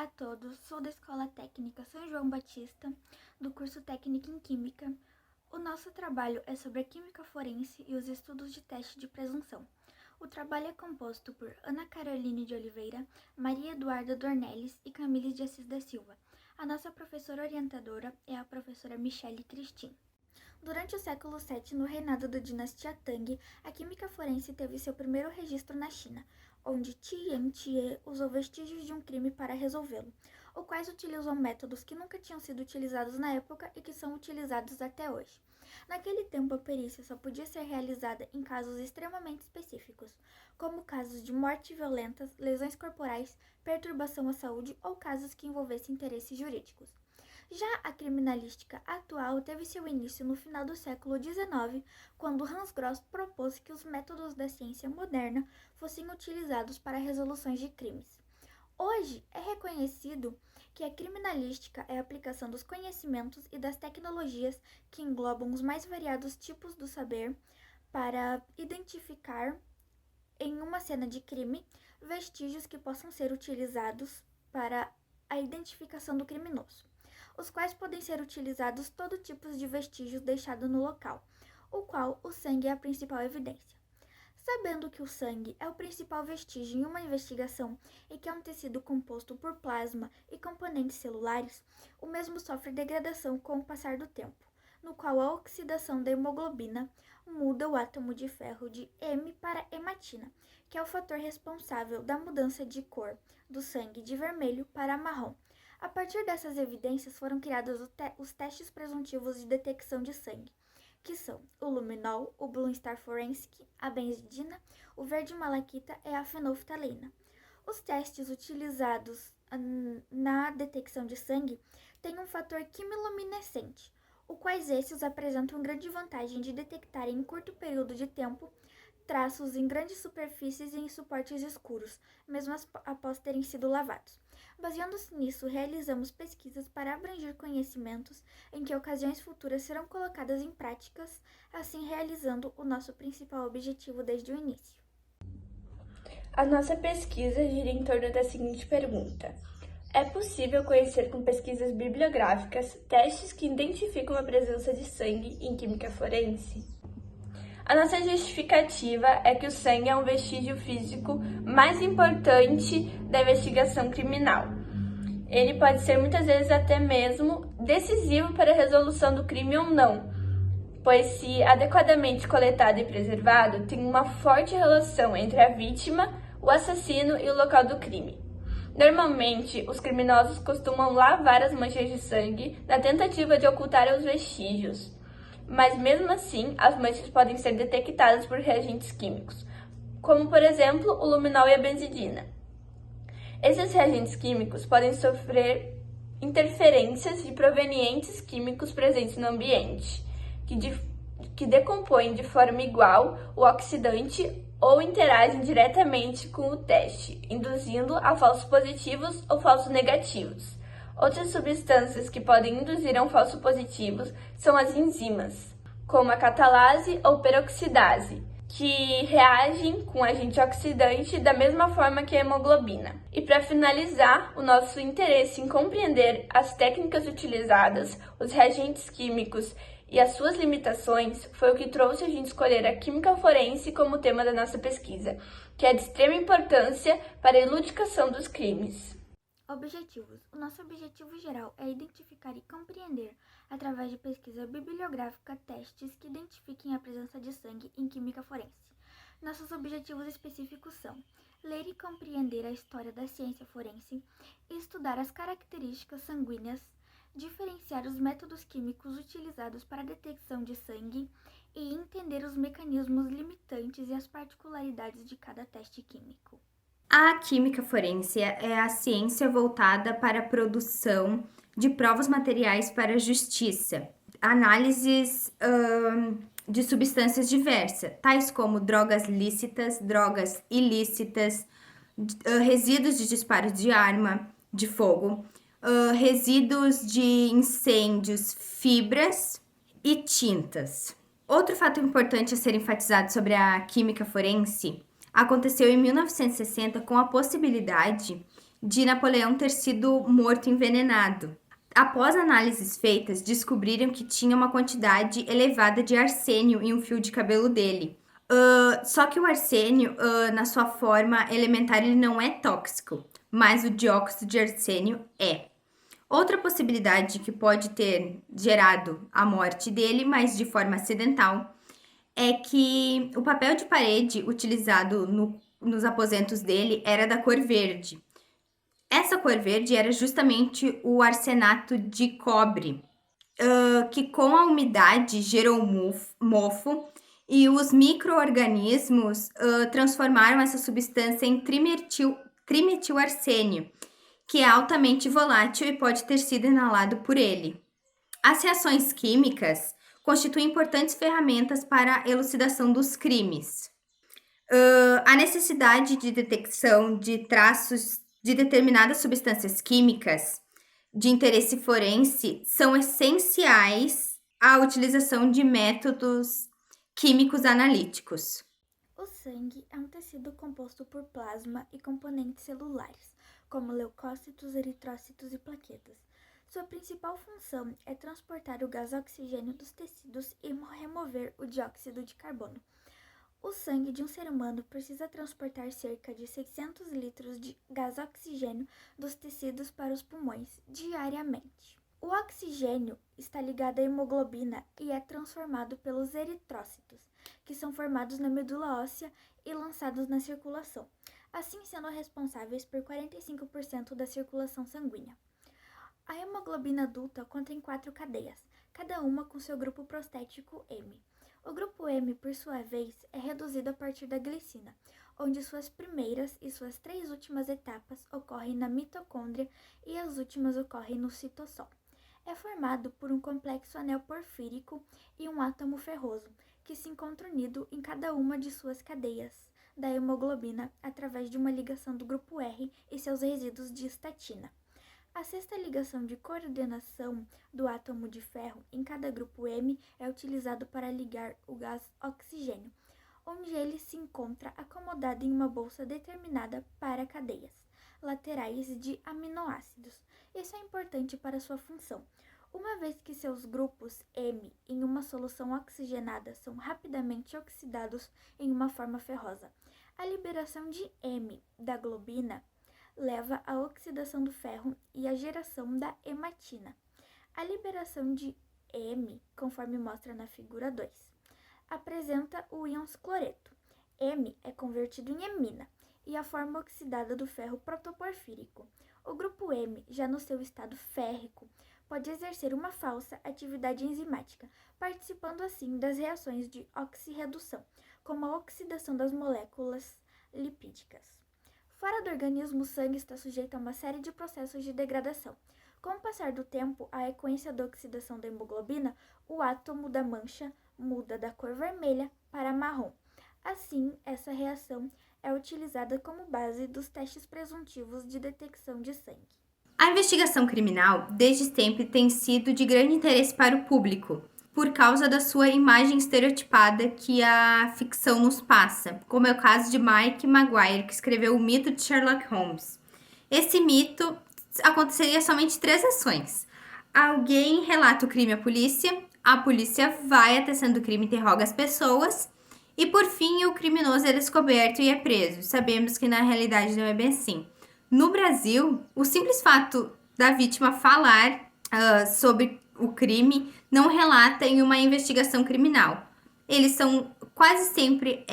Olá a todos, sou da Escola Técnica São João Batista, do curso Técnico em Química. O nosso trabalho é sobre a química forense e os estudos de teste de presunção. O trabalho é composto por Ana Caroline de Oliveira, Maria Eduarda Dornelles e Camille de Assis da Silva. A nossa professora orientadora é a professora Michele Cristin. Durante o século VII, no reinado da dinastia Tang, a química forense teve seu primeiro registro na China, onde Tian Tie usou vestígios de um crime para resolvê-lo, os quais utilizam métodos que nunca tinham sido utilizados na época e que são utilizados até hoje. Naquele tempo, a perícia só podia ser realizada em casos extremamente específicos, como casos de morte violentas, lesões corporais, perturbação à saúde ou casos que envolvessem interesses jurídicos. Já a criminalística atual teve seu início no final do século XIX, quando Hans Gross propôs que os métodos da ciência moderna fossem utilizados para resoluções de crimes. Hoje é reconhecido que a criminalística é a aplicação dos conhecimentos e das tecnologias que englobam os mais variados tipos do saber para identificar em uma cena de crime vestígios que possam ser utilizados para a identificação do criminoso, os quais podem ser utilizados todo tipo de vestígios deixados no local, o qual o sangue é a principal evidência. Sabendo que o sangue é o principal vestígio em uma investigação e que é um tecido composto por plasma e componentes celulares, o mesmo sofre degradação com o passar do tempo, no qual a oxidação da hemoglobina muda o átomo de ferro de M para hematina, que é o fator responsável da mudança de cor do sangue de vermelho para marrom. A partir dessas evidências foram criados os testes presuntivos de detecção de sangue, que são o luminol, o Blue Star Forensic, a benzidina, o verde malaquita e a fenolftalina. Os testes utilizados na detecção de sangue têm um fator quimiluminescente, os quais esses apresentam grande vantagem de detectar em curto período de tempo traços em grandes superfícies e em suportes escuros, mesmo após terem sido lavados. Baseando-se nisso, realizamos pesquisas para abranger conhecimentos em que ocasiões futuras serão colocadas em práticas, assim realizando o nosso principal objetivo desde o início. A nossa pesquisa gira em torno da seguinte pergunta: é possível conhecer com pesquisas bibliográficas testes que identificam a presença de sangue em química forense? A nossa justificativa é que o sangue é um vestígio físico mais importante da investigação criminal. Ele pode ser muitas vezes até mesmo decisivo para a resolução do crime ou não, pois se adequadamente coletado e preservado, tem uma forte relação entre a vítima, o assassino e o local do crime. Normalmente, os criminosos costumam lavar as manchas de sangue na tentativa de ocultar os vestígios. Mas mesmo assim, as manchas podem ser detectadas por reagentes químicos, como por exemplo o luminol e a benzidina. Esses reagentes químicos podem sofrer interferências de provenientes químicos presentes no ambiente, que decompõem de forma igual o oxidante ou interagem diretamente com o teste, induzindo a falsos positivos ou falsos negativos. Outras substâncias que podem induzir a um falso positivo são as enzimas, como a catalase ou peroxidase, que reagem com o agente oxidante da mesma forma que a hemoglobina. E para finalizar, o nosso interesse em compreender as técnicas utilizadas, os reagentes químicos e as suas limitações foi o que trouxe a gente escolher a química forense como tema da nossa pesquisa, que é de extrema importância para a elucidação dos crimes. Objetivos. O nosso objetivo geral é identificar e compreender, através de pesquisa bibliográfica, testes que identifiquem a presença de sangue em química forense. Nossos objetivos específicos são ler e compreender a história da ciência forense, estudar as características sanguíneas, diferenciar os métodos químicos utilizados para a detecção de sangue e entender os mecanismos limitantes e as particularidades de cada teste químico. A química forense é a ciência voltada para a produção de provas materiais para a justiça, análises de substâncias diversas, tais como drogas lícitas, drogas ilícitas, resíduos de disparo de arma de fogo, resíduos de incêndios, fibras e tintas. Outro fato importante a ser enfatizado sobre a química forense aconteceu em 1960 com a possibilidade de Napoleão ter sido morto envenenado. Após análises feitas, descobriram que tinha uma quantidade elevada de arsênio em um fio de cabelo dele. Só que o arsênio, na sua forma elementar, ele não é tóxico, mas o dióxido de arsênio é. Outra possibilidade que pode ter gerado a morte dele, mas de forma acidental, é que o papel de parede utilizado nos aposentos dele era da cor verde. Essa cor verde era justamente o arsenato de cobre, que com a umidade gerou mofo e os micro-organismos transformaram essa substância em trimetilarsênio, que é altamente volátil e pode ter sido inalado por ele. As reações químicas constituem importantes ferramentas para a elucidação dos crimes. A necessidade de detecção de traços de determinadas substâncias químicas de interesse forense são essenciais à utilização de métodos químicos analíticos. O sangue é um tecido composto por plasma e componentes celulares, como leucócitos, eritrócitos e plaquetas. Sua principal função é transportar o gás oxigênio dos tecidos e remover o dióxido de carbono. O sangue de um ser humano precisa transportar cerca de 600 litros de gás oxigênio dos tecidos para os pulmões diariamente. O oxigênio está ligado à hemoglobina e é transformado pelos eritrócitos, que são formados na medula óssea e lançados na circulação, assim sendo responsáveis por 45% da circulação sanguínea. A hemoglobina adulta contém 4 cadeias, cada uma com seu grupo prostético M. O grupo M, por sua vez, é reduzido a partir da glicina, onde suas primeiras e suas 3 últimas etapas ocorrem na mitocôndria e as últimas ocorrem no citosol. É formado por um complexo anel porfírico e um átomo ferroso, que se encontra unido em cada uma de suas cadeias da hemoglobina através de uma ligação do grupo R e seus resíduos de estatina. A sexta ligação de coordenação do átomo de ferro em cada grupo M é utilizado para ligar o gás oxigênio, onde ele se encontra acomodado em uma bolsa determinada para cadeias laterais de aminoácidos. Isso é importante para sua função, uma vez que seus grupos M em uma solução oxigenada são rapidamente oxidados em uma forma ferrosa. A liberação de M da globina leva à oxidação do ferro e à geração da hematina. A liberação de M, conforme mostra na figura 2, apresenta o íon cloreto. M é convertido em hemina e a forma oxidada do ferro protoporfírico. O grupo M, já no seu estado férrico, pode exercer uma falsa atividade enzimática, participando assim das reações de oxirredução, como a oxidação das moléculas lipídicas. Fora do organismo, o sangue está sujeito a uma série de processos de degradação. Com o passar do tempo, a equência da oxidação da hemoglobina, o átomo da mancha muda da cor vermelha para marrom. Assim, essa reação é utilizada como base dos testes presuntivos de detecção de sangue. A investigação criminal, desde sempre, tem sido de grande interesse para o público, por causa da sua imagem estereotipada que a ficção nos passa, como é o caso de Mike Maguire, que escreveu O Mito de Sherlock Holmes. Esse mito aconteceria somente 3 ações. Alguém relata o crime à polícia, a polícia vai até a cena do crime e interroga as pessoas, e por fim o criminoso é descoberto e é preso. Sabemos que na realidade não é bem assim. No Brasil, o simples fato da vítima falar sobre o crime não relata em uma investigação criminal. Eles são quase sempre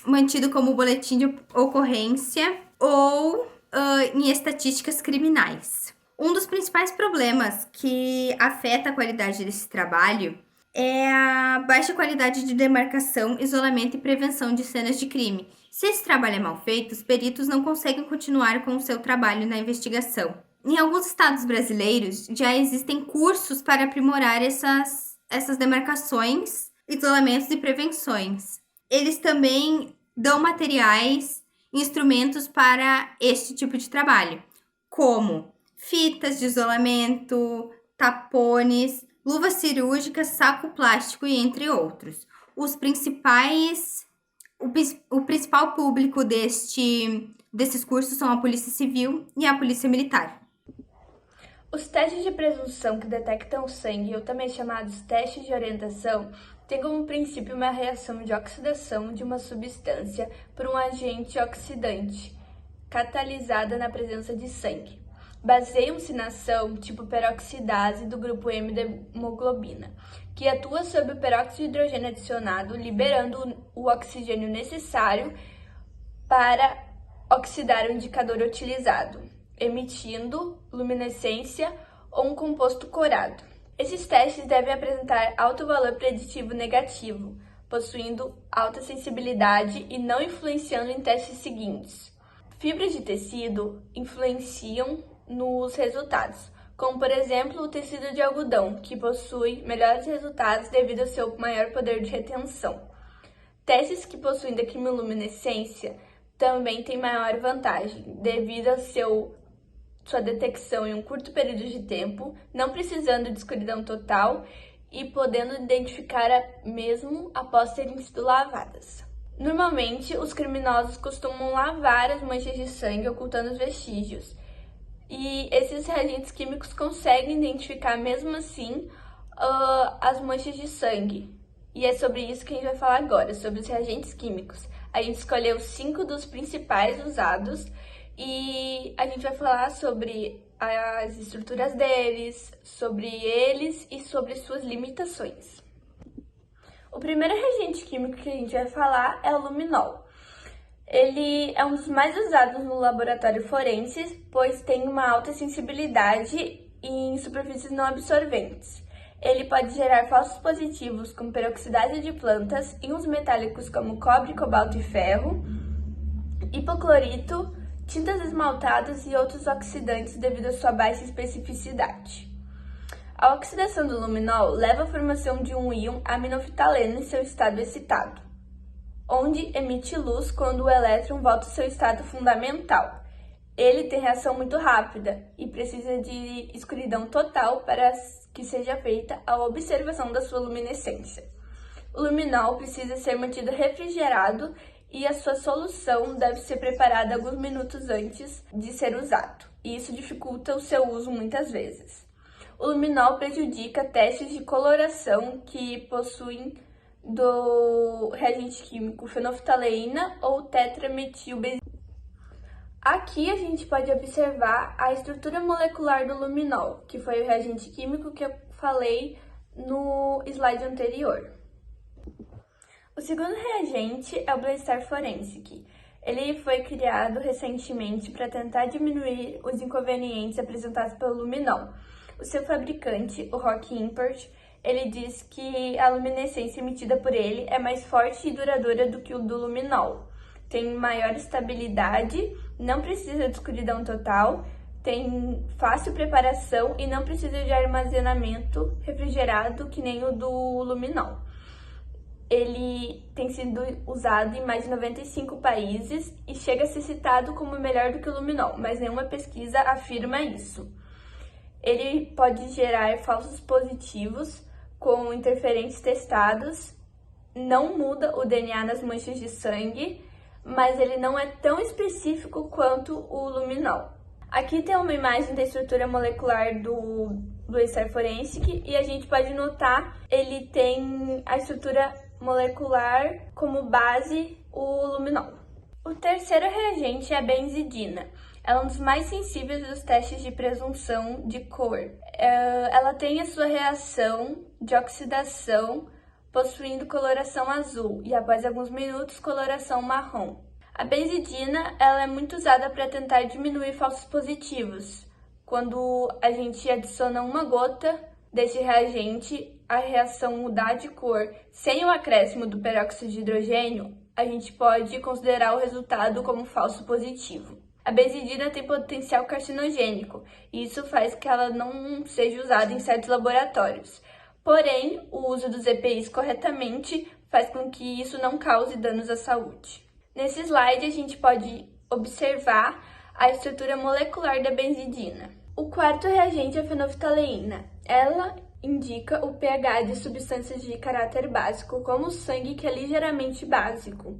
mantidos como boletim de ocorrência ou em estatísticas criminais. Um dos principais problemas que afeta a qualidade desse trabalho é a baixa qualidade de demarcação, isolamento e prevenção de cenas de crime. Se esse trabalho é mal feito, os peritos não conseguem continuar com o seu trabalho na investigação. Em alguns estados brasileiros, já existem cursos para aprimorar essas demarcações, isolamentos e prevenções. Eles também dão materiais, instrumentos para este tipo de trabalho, como fitas de isolamento, tapones, luvas cirúrgicas, saco plástico e entre outros. O principal público deste desses cursos são a Polícia Civil e a Polícia Militar. Os testes de presunção que detectam o sangue, ou também chamados testes de orientação, têm como princípio uma reação de oxidação de uma substância por um agente oxidante, catalisada na presença de sangue. Baseiam-se na ação tipo peroxidase do grupo M da hemoglobina, que atua sobre o peróxido de hidrogênio adicionado, liberando o oxigênio necessário para oxidar o indicador utilizado, emitindo luminescência ou um composto corado. Esses testes devem apresentar alto valor preditivo negativo, possuindo alta sensibilidade e não influenciando em testes seguintes. Fibras de tecido influenciam nos resultados, como por exemplo o tecido de algodão, que possui melhores resultados devido ao seu maior poder de retenção. Testes que possuem quimiluminescência também têm maior vantagem, devido a sua detecção em um curto período de tempo, não precisando de escuridão total e podendo identificar mesmo após terem sido lavadas. Normalmente, os criminosos costumam lavar as manchas de sangue ocultando os vestígios, e esses reagentes químicos conseguem identificar mesmo assim as manchas de sangue. E é sobre isso que a gente vai falar agora, sobre os reagentes químicos. A gente escolheu 5 dos principais usados e a gente vai falar sobre as estruturas deles, sobre eles e sobre suas limitações. O primeiro reagente químico que a gente vai falar é o luminol. Ele é um dos mais usados no laboratório forense, pois tem uma alta sensibilidade em superfícies não absorventes. Ele pode gerar falsos positivos como peroxidase de plantas, íons metálicos como cobre, cobalto e ferro, hipoclorito, tintas esmaltadas e outros oxidantes devido à sua baixa especificidade. A oxidação do luminol leva à formação de um íon aminoftaleno em seu estado excitado, onde emite luz quando o elétron volta ao seu estado fundamental. Ele tem reação muito rápida e precisa de escuridão total para que seja feita a observação da sua luminescência. O luminol precisa ser mantido refrigerado e a sua solução deve ser preparada alguns minutos antes de ser usado, e isso dificulta o seu uso muitas vezes. O luminol prejudica testes de coloração que possuem do reagente químico fenolftaleína ou tetrametilbenzina. Aqui a gente pode observar a estrutura molecular do luminol, que foi o reagente químico que eu falei no slide anterior. O segundo reagente é o Blue Star Forensic. Ele foi criado recentemente para tentar diminuir os inconvenientes apresentados pelo luminol. O seu fabricante, o Rock Import, ele diz que a luminescência emitida por ele é mais forte e duradoura do que o do luminol. Tem maior estabilidade, não precisa de escuridão total, tem fácil preparação e não precisa de armazenamento refrigerado que nem o do luminol. Ele tem sido usado em mais de 95 países e chega a ser citado como melhor do que o luminol, mas nenhuma pesquisa afirma isso. Ele pode gerar falsos positivos com interferentes testados, não muda o DNA nas manchas de sangue, mas ele não é tão específico quanto o luminol. Aqui tem uma imagem da estrutura molecular do Blue Star Forensic e a gente pode notar ele tem a estrutura molecular como base o luminol. O terceiro reagente é a benzidina. Ela é um dos mais sensíveis dos testes de presunção de cor. Ela tem a sua reação de oxidação possuindo coloração azul e após alguns minutos coloração marrom. A benzidina ela é muito usada para tentar diminuir falsos positivos. Quando a gente adiciona uma gota desse reagente, a reação mudar de cor sem o acréscimo do peróxido de hidrogênio, a gente pode considerar o resultado como falso positivo. A benzidina tem potencial carcinogênico e isso faz que ela não seja usada em certos laboratórios. Porém, o uso dos EPIs corretamente faz com que isso não cause danos à saúde. Nesse slide, a gente pode observar a estrutura molecular da benzidina. O quarto reagente é a fenolftaleína. Ela indica o pH de substâncias de caráter básico, como o sangue, que é ligeiramente básico.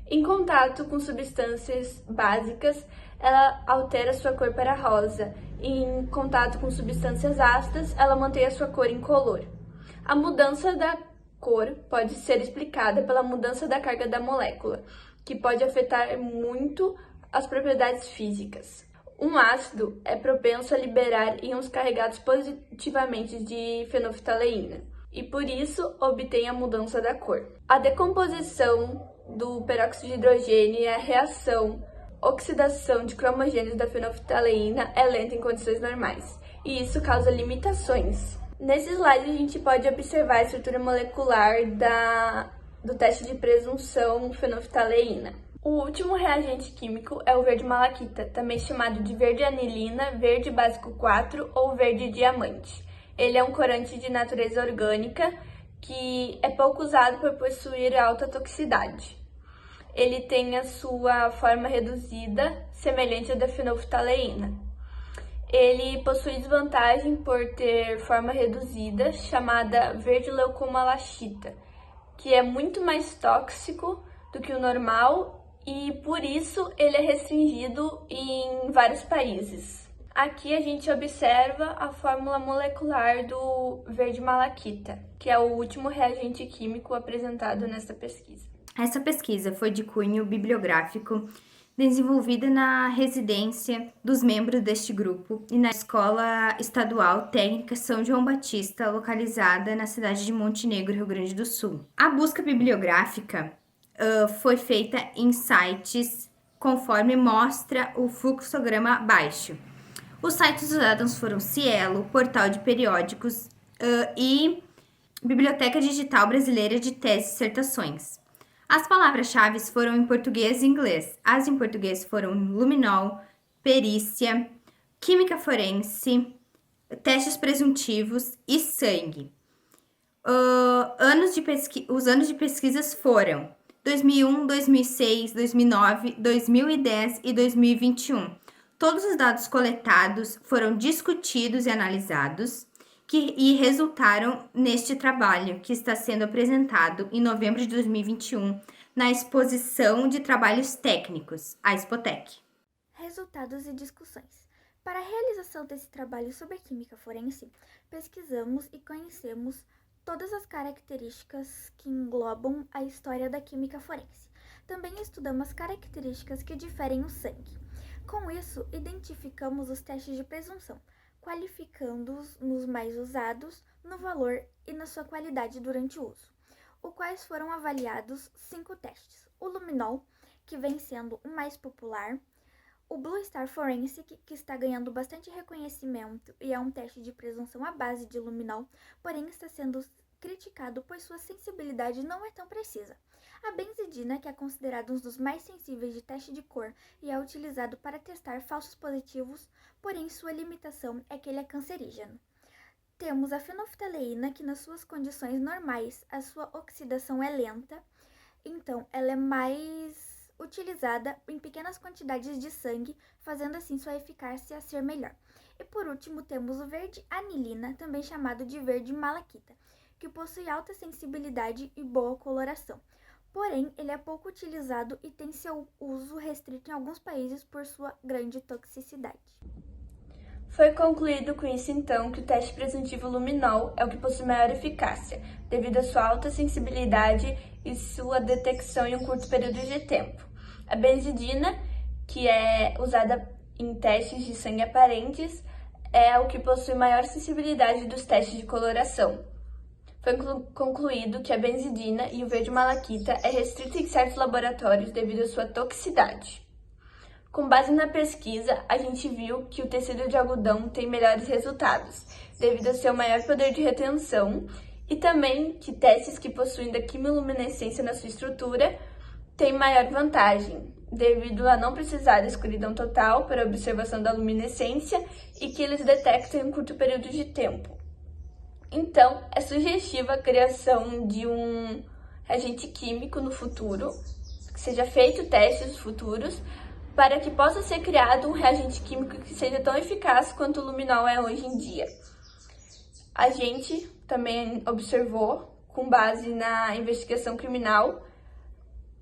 Em contato com substâncias básicas, ela altera sua cor para rosa. Em contato com substâncias ácidas, ela mantém a sua cor incolor. A mudança da cor pode ser explicada pela mudança da carga da molécula, que pode afetar muito as propriedades físicas. Um ácido é propenso a liberar íons carregados positivamente de fenolftaleína e, por isso, obtém a mudança da cor. A decomposição do peróxido de hidrogênio e a reação oxidação de cromogênios da fenolftaleína é lenta em condições normais, e isso causa limitações. Nesse slide, a gente pode observar a estrutura molecular do teste de presunção fenolftaleína. O último reagente químico é o verde malaquita, também chamado de verde anilina, verde básico 4 ou verde diamante. Ele é um corante de natureza orgânica que é pouco usado por possuir alta toxicidade. Ele tem a sua forma reduzida, semelhante à da fenolftaleína. Ele possui desvantagem por ter forma reduzida, chamada verde leucomalachita, que é muito mais tóxico do que o normal e, por isso, ele é restringido em vários países. Aqui a gente observa a fórmula molecular do verde malaquita, que é o último reagente químico apresentado nesta pesquisa. Essa pesquisa foi de cunho bibliográfico, desenvolvida na residência dos membros deste grupo e na Escola Estadual Técnica São João Batista, localizada na cidade de Montenegro, Rio Grande do Sul. A busca bibliográfica foi feita em sites conforme mostra o fluxograma abaixo. Os sites usados foram Cielo, Portal de Periódicos e Biblioteca Digital Brasileira de Teses e Dissertações. As palavras-chave foram em português e inglês. As em português foram luminol, perícia, química forense, testes presuntivos e sangue. Os anos de pesquisas foram 2001, 2006, 2009, 2010 e 2021. Todos os dados coletados foram discutidos e analisados e resultaram neste trabalho que está sendo apresentado em novembro de 2021 na Exposição de Trabalhos Técnicos, a Expotec. Resultados e discussões. Para a realização desse trabalho sobre a química forense, pesquisamos e conhecemos todas as características que englobam a história da química forense. Também estudamos as características que diferem o sangue. Com isso, identificamos os testes de presunção, qualificando-os nos mais usados, no valor e na sua qualidade durante o uso, os quais foram avaliados 5 testes. O luminol, que vem sendo o mais popular, o Blue Star Forensic, que está ganhando bastante reconhecimento e é um teste de presunção à base de luminol, porém está sendo criticado pois sua sensibilidade não é tão precisa. A benzidina, que é considerado um dos mais sensíveis de teste de cor e é utilizado para testar falsos positivos, porém sua limitação é que ele é cancerígeno. Temos a fenolftaleína, que nas suas condições normais a sua oxidação é lenta, então ela é mais utilizada em pequenas quantidades de sangue, fazendo assim sua eficácia ser melhor. E por último temos o verde anilina, também chamado de verde malaquita, que possui alta sensibilidade e boa coloração. Porém, ele é pouco utilizado e tem seu uso restrito em alguns países por sua grande toxicidade. Foi concluído com isso, então, que o teste presuntivo luminol é o que possui maior eficácia, devido à sua alta sensibilidade e sua detecção em um curto período de tempo. A benzidina, que é usada em testes de sangue aparentes, é o que possui maior sensibilidade dos testes de coloração. Foi concluído que a benzidina e o verde malaquita é restrito em certos laboratórios devido à sua toxicidade. Com base na pesquisa, a gente viu que o tecido de algodão tem melhores resultados, devido ao seu maior poder de retenção, e também que testes que possuem da quimiluminescência na sua estrutura têm maior vantagem, devido a não precisar da escuridão total para a observação da luminescência e que eles detectam em um curto período de tempo. Então, é sugestiva a criação de um reagente químico no futuro, que seja feito testes futuros, para que possa ser criado um reagente químico que seja tão eficaz quanto o luminol é hoje em dia. A gente também observou, com base na investigação criminal,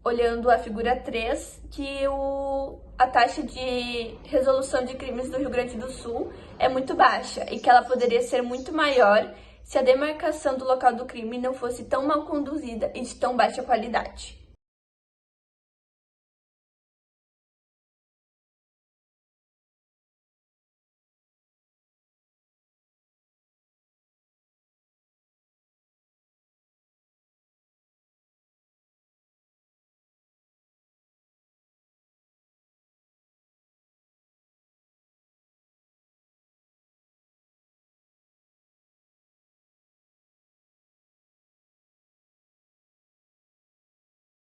olhando a figura 3, que a taxa de resolução de crimes do Rio Grande do Sul é muito baixa e que ela poderia ser muito maior se a demarcação do local do crime não fosse tão mal conduzida e de tão baixa qualidade.